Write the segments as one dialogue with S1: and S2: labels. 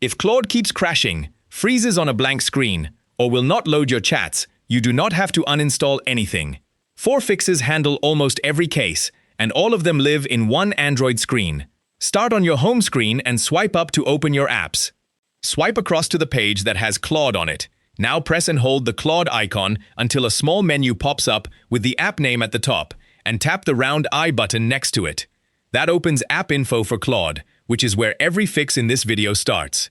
S1: If Claude keeps crashing, freezes on a blank screen, or will not load your chats, you do not have to uninstall anything. 4 fixes handle almost every case, and all of them live in one Android screen. Start on your home screen and swipe up to open your apps. Swipe across to the page that has Claude on it. Now press and hold the Claude icon until a small menu pops up with the app name at the top, and tap the round I button next to it. That opens App Info for Claude, which is where every fix in this video starts.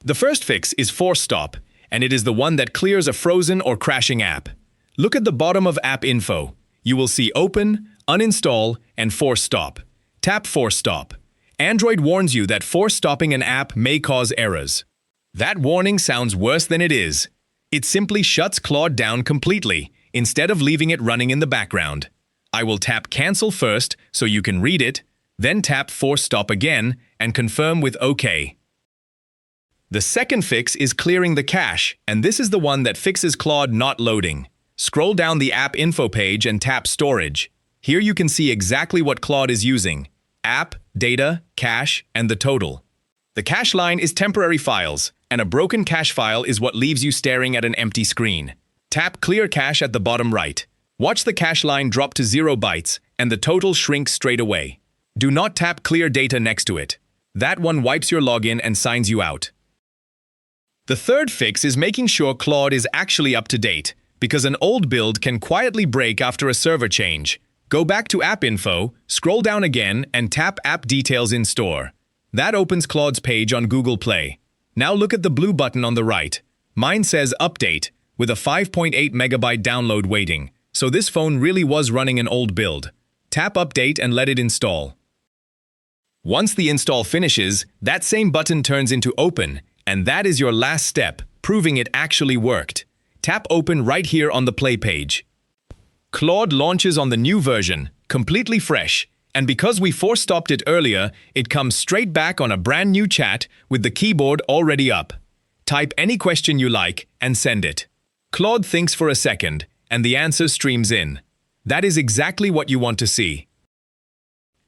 S1: The first fix is Force Stop, and it is the one that clears a frozen or crashing app. Look at the bottom of App Info. You will see Open, Uninstall, and Force Stop. Tap Force Stop. Android warns you that force stopping an app may cause errors. That warning sounds worse than it is. It simply shuts Claude down completely, instead of leaving it running in the background. I will tap Cancel first so you can read it, then tap Force Stop again and confirm with OK. The second fix is clearing the cache, and this is the one that fixes Claude not loading. Scroll down the App Info page and tap Storage. Here you can see exactly what Claude is using: app, data, cache, and the total. The cache line is temporary files, and a broken cache file is what leaves you staring at an empty screen. Tap Clear Cache at the bottom right. Watch the cache line drop to 0 bytes, and the total shrinks straight away. Do not tap Clear Data next to it. That one wipes your login and signs you out. The third fix is making sure Claude is actually up to date, because an old build can quietly break after a server change. Go back to App Info, scroll down again, and tap App Details in Store. That opens Claude's page on Google Play. Now look at the blue button on the right. Mine says Update, with a 5.8 megabyte download waiting, so this phone really was running an old build. Tap Update and let it install. Once the install finishes, that same button turns into Open, and that is your last step, proving it actually worked. Tap Open right here on the Play page. Claude launches on the new version, completely fresh, and because we force-stopped it earlier, it comes straight back on a brand new chat with the keyboard already up. Type any question you like and send it. Claude thinks for a second, and the answer streams in. That is exactly what you want to see.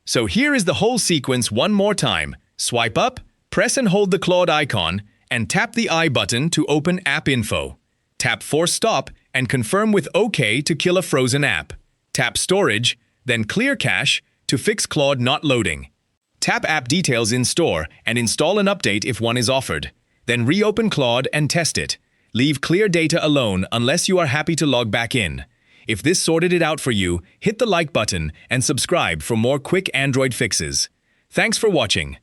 S1: So here is the whole sequence one more time. Swipe up, press and hold the Claude icon, and tap the I button to open App Info. Tap Force Stop and confirm with OK to kill a frozen app. Tap Storage, then Clear Cache to fix Claude not loading. Tap App Details in Store and install an update if one is offered. Then reopen Claude and test it. Leave Clear Data alone unless you are happy to log back in. If this sorted it out for you, hit the like button and subscribe for more quick Android fixes. Thanks for watching.